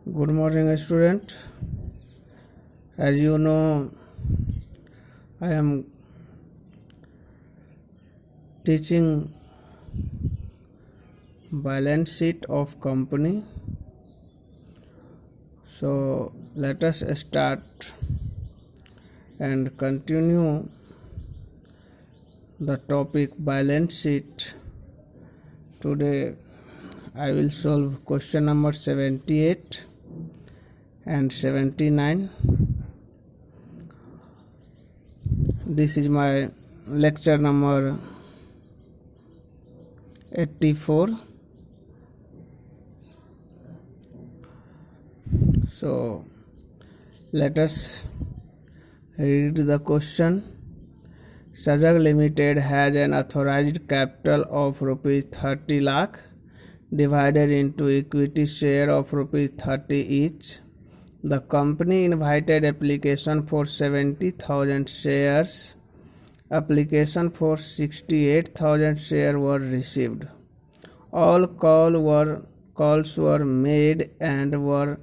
Good morning, student. As you know, I am teaching balance sheet of company. So let us start and continue the topic balance sheet. Today I will solve question number 78 and 79. This is my lecture number 84. So let us read the question. Sajag Limited has an authorized capital of rupees 30 lakh divided into equity share of rupees 30 each. The company invited application for 70,000 shares. Application for 68,000 shares were received. All calls were made and were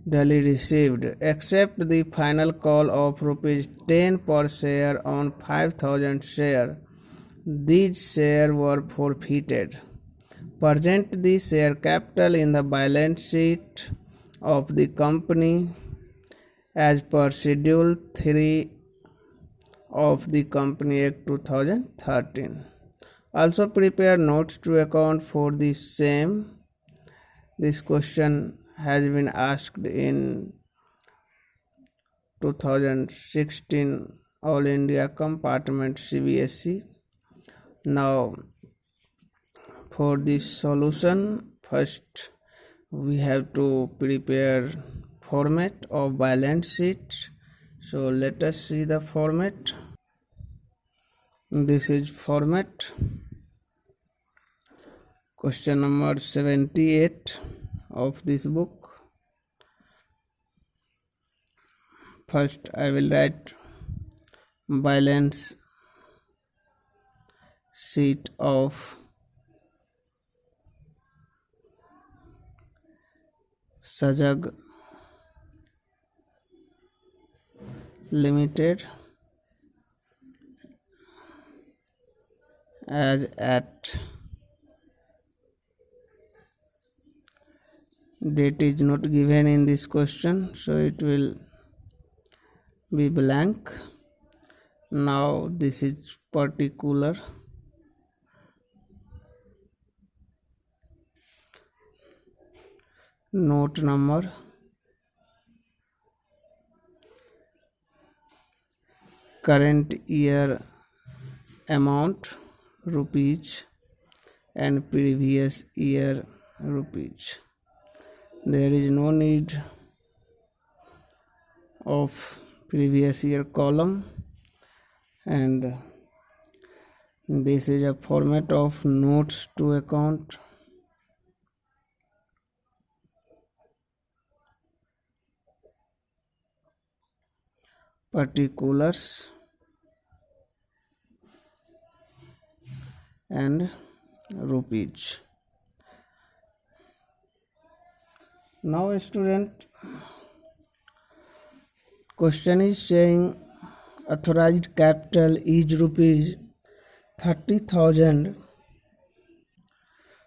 duly received, except the final call of rupees 10 per share on 5,000 shares. These shares were forfeited. Present the share capital in the balance sheet of the company as per Schedule 3 of the Company Act 2013. Also prepare notes to account for the same. This question has been asked in 2016 All India Compartment CBSE. Now for this solution, first we have to prepare format of balance sheet. So let us see the format. This is format. Question number 78 of this book. First I will write balance sheet of Sajag Limited as at date is not given in this question, so it will be blank. Now this is particular. Note number. Current year amount rupees and previous year rupees. There is no need of previous year column, and this is a format of notes to account. Particulars and rupees. Now student, question is saying authorized capital is rupees 30,000.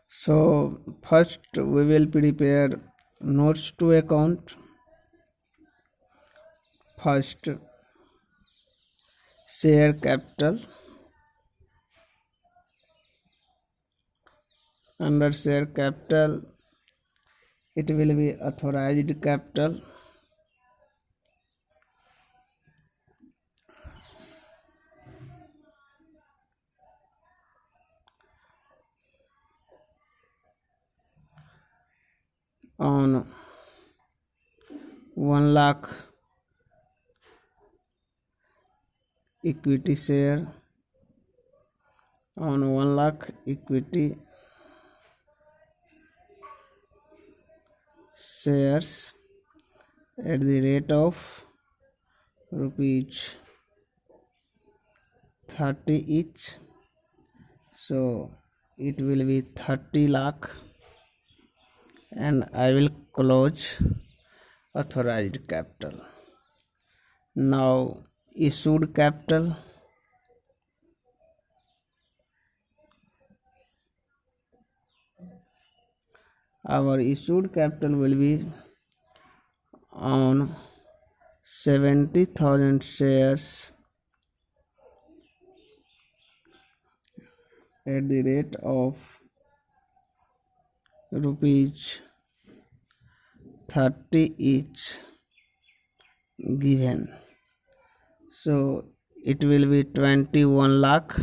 So first we will prepare notes to account. First, share capital. Under share capital it will be authorized capital. On 1 lakh equity share, on 1 lakh equity shares at the rate of rupees 30 each. So it will be 30 lakh and I will close authorized capital. Now issued capital. Our issued capital will be on 70,000 shares at the rate of rupees 30 each given. So it will be 21 lakh,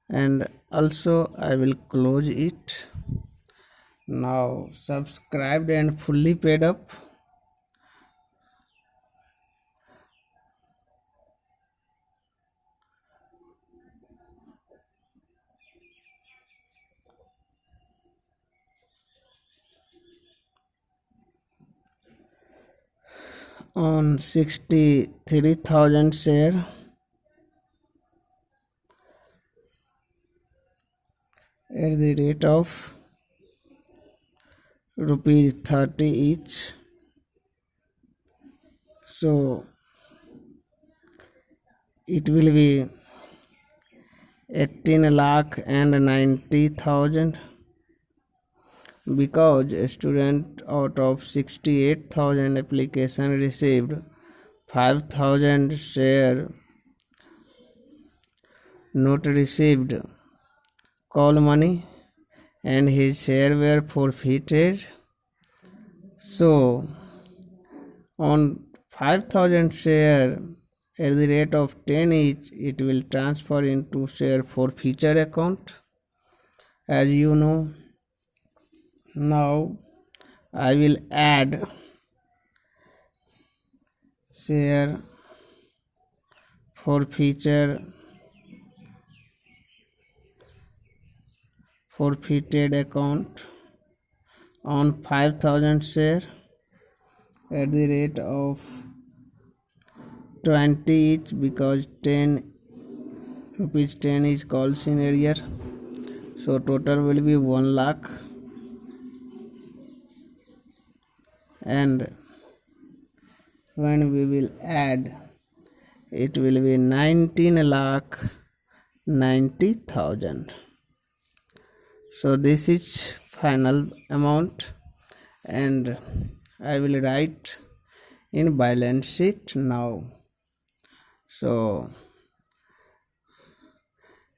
and also I will close it. Now subscribed and fully paid up. On 63,000 share at the rate of rupees 30 each. So it will be 18 lakh and 90,000, because a student out of 68,000 application received 5,000 share not received call money and his share were forfeited. So on 5,000 share at the rate of 10 each, it will transfer into share forfeiture account, as you know. Now I will add share forfeited account on 5,000 share at the rate of 20 each, because 10 rupees 10 is calls in area. So total will be 1 lakh, and when we will add, it will be 19 lakh 90,000. So this is final amount, and I will write in balance sheet now. So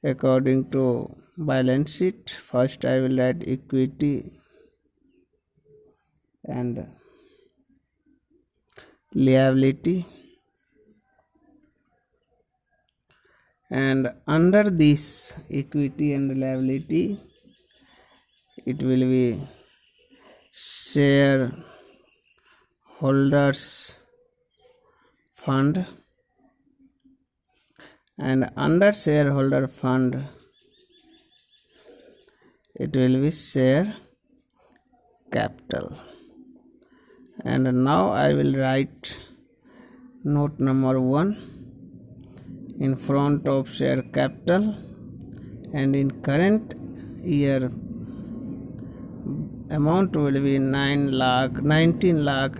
according to balance sheet, first I will write equity and liability, and under this equity and liability it will be share holders fund, and under shareholder fund it will be share capital. And now I will write note number 1 in front of share capital, and in current year amount will be 19 lakh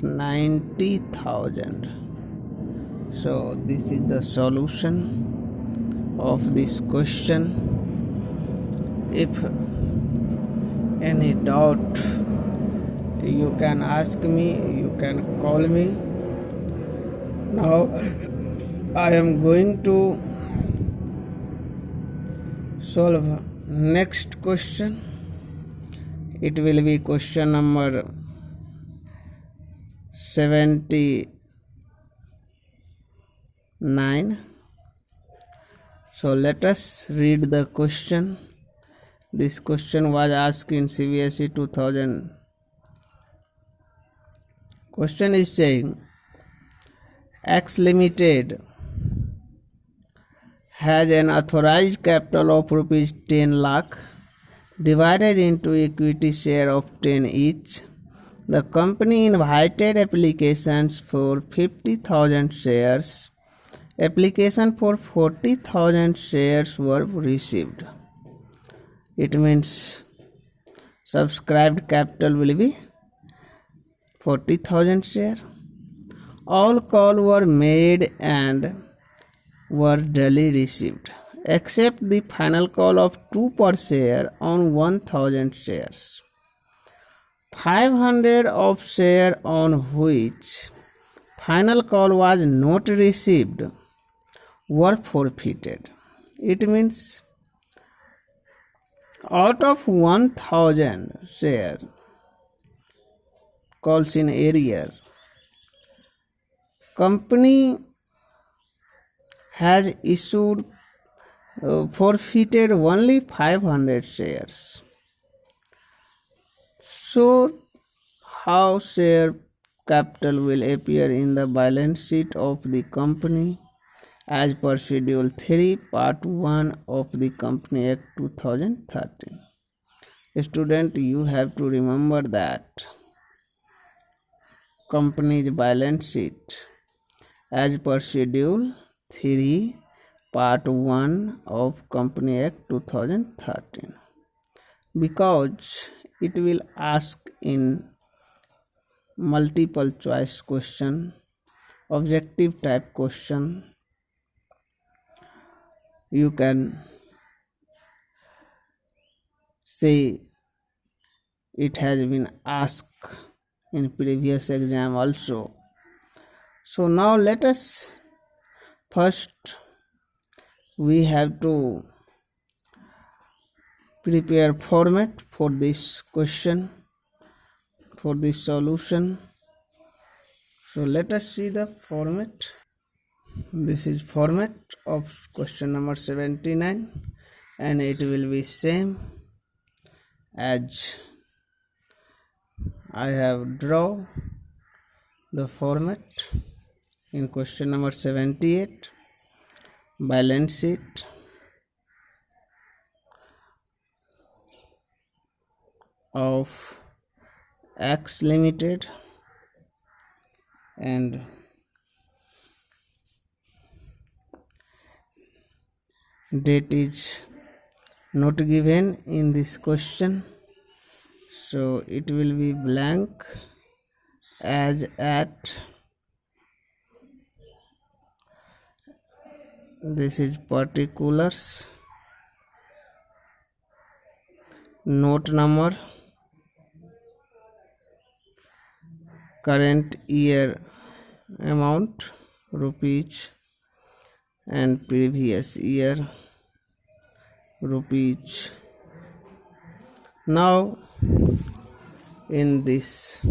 90,000. So this is the solution of this question. If any doubt, you can ask me, you can call me. Now I am going to solve next question. It will be question number 79. So let us read the question. This question was asked in CBSE 2000. Question is saying X Limited has an authorized capital of rupees 10 lakh divided into equity share of 10 each. The company invited applications for 50,000 shares. Application for 40,000 shares were received. It means subscribed capital will be 40,000 share. All calls were made and were duly received, except the final call of 2 per share on 1,000 shares. 500 of share on which final call was not received were forfeited. It means out of 1,000 share calls in a year, company has issued forfeited only 500 shares. So how share capital will appear in the balance sheet of the company as per Schedule 3 Part 1 of the Company Act 2013. Student, you have to remember that company's balance sheet as per Schedule 3 Part 1 of Company Act 2013, because it will ask in multiple choice question, objective type question. You can say it has been asked in previous exam also. So now let us first we have to prepare format for this question, for this solution. So let us see the format. This is format of question number 79, and it will be same as I have draw the format in question number 78. Balance sheet of X Limited, and date is not given in this question, so it will be blank as at. This is particulars, note number, current year amount rupees, and previous year rupees. Now in this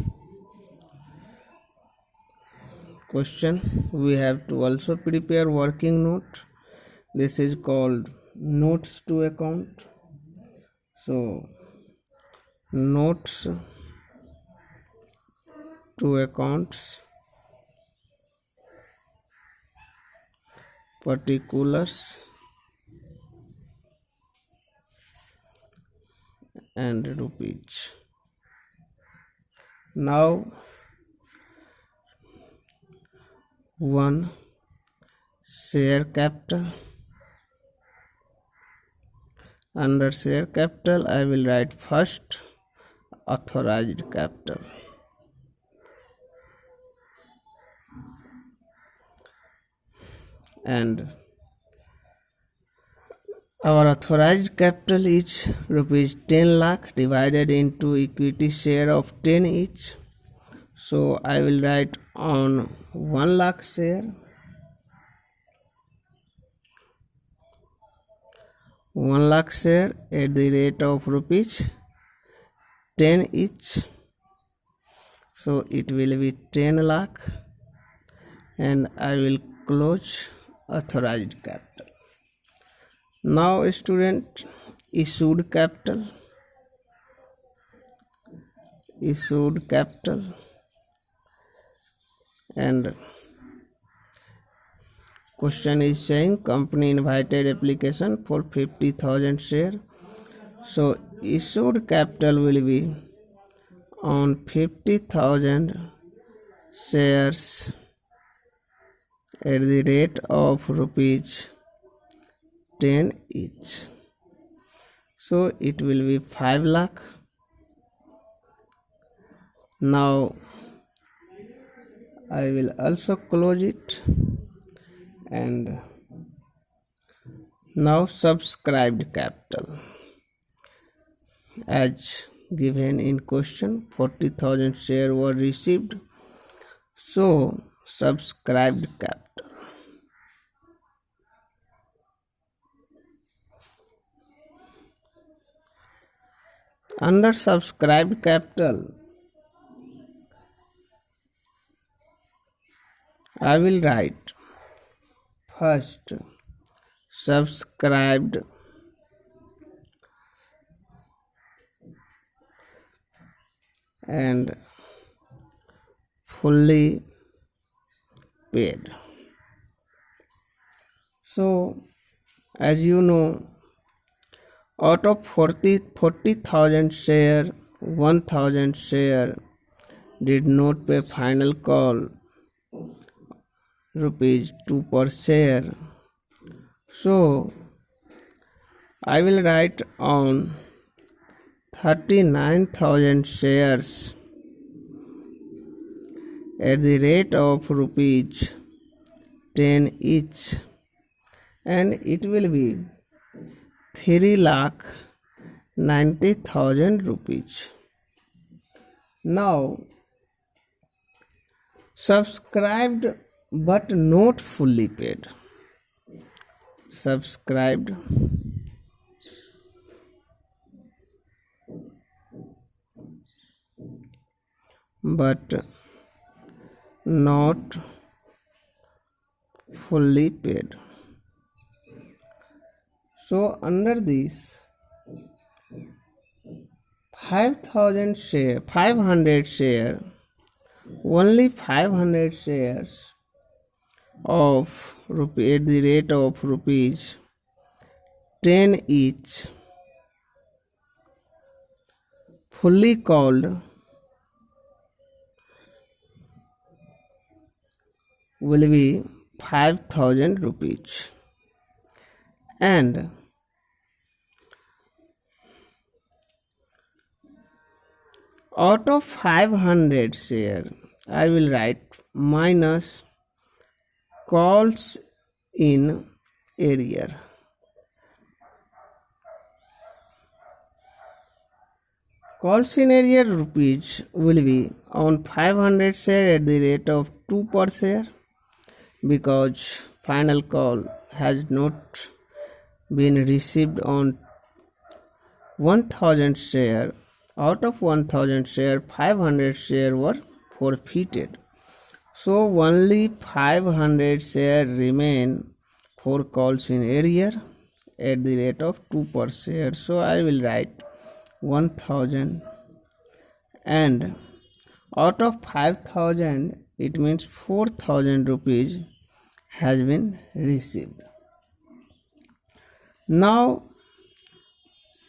question we have to also prepare working note. This is called notes to account. So notes to accounts, particulars, and rupees. Now 1 share capital. Under share capital I will write first authorized capital, and our authorized capital is rupees 10 lakh divided into equity share of 10 each. So I will write on 1 lakh share, 1 lakh share at the rate of rupees 10 each. So it will be 10 lakh, and I will close authorized capital. Now student, issued capital. And question is saying company invited application for 50,000 share. So issued capital will be on 50,000 shares at the rate of rupees 10 each. so it will be 5 lakh. Now I will also close it, and now subscribed capital as given in question, 40,000 shares were received, so subscribed capital. Under subscribed capital, I will write first subscribed and fully paid. So as you know, out of 40,000 share, 1,000 share did not pay final call, rupees 2 per share. So I will write on 39,000 shares at the rate of rupees 10 each, and it will be 3,90,000 rupees. Now subscribed but not fully paid. Subscribed but not fully paid. So under this 5,000 share, 500 share, only 500 shares of rupee at the rate of rupees 10 each, fully called, will be 5,000 rupees, and out of 500 share I will write minus calls in arrear. Calls in arrear rupees will be on 500 share at the rate of 2 per share, because final call has not been received on 1,000 share. Out of 1,000 share, 500 share were forfeited, so only 500 share remain for calls in arrear at the rate of 2 per share. So I will write 1,000, and out of 5,000 it means 4,000 rupees has been received. Now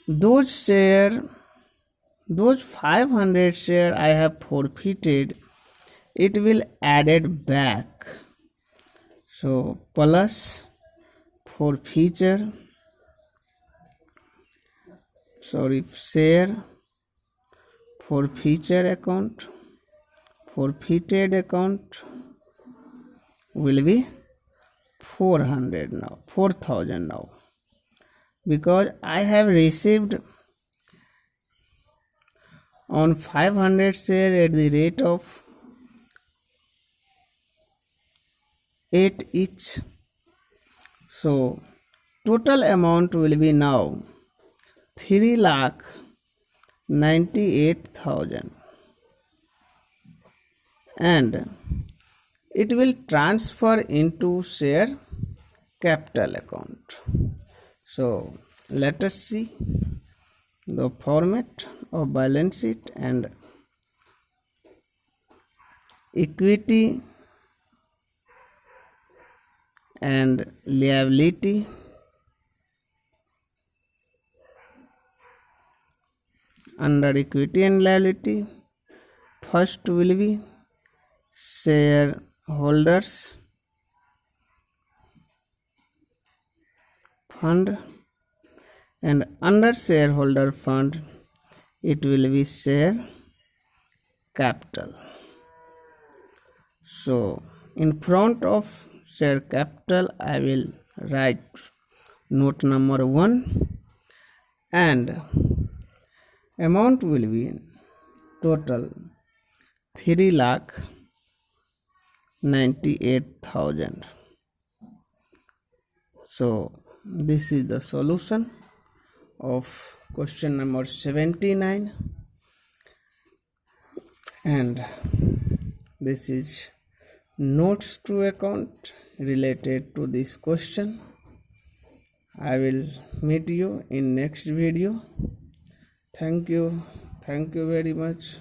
those 500 share I have forfeited, it will added back. So plus forfeiture, share forfeiture account, forfeited account will be 400 now, 4,000 now, because I have received on 500 share at the rate of 8 each. So total amount will be now 3,98,000, and it will transfer into share capital account. So let us see the format of balance sheet and equity and liability. Under equity and liability, first will be shareholders fund, and under shareholder fund it will be share capital. So in front of share capital I will write note number 1 and amount will be total 3,98,000. So this is the solution of question number 79, and this is notes to account related to this question. I will meet you in next video. Thank you very much.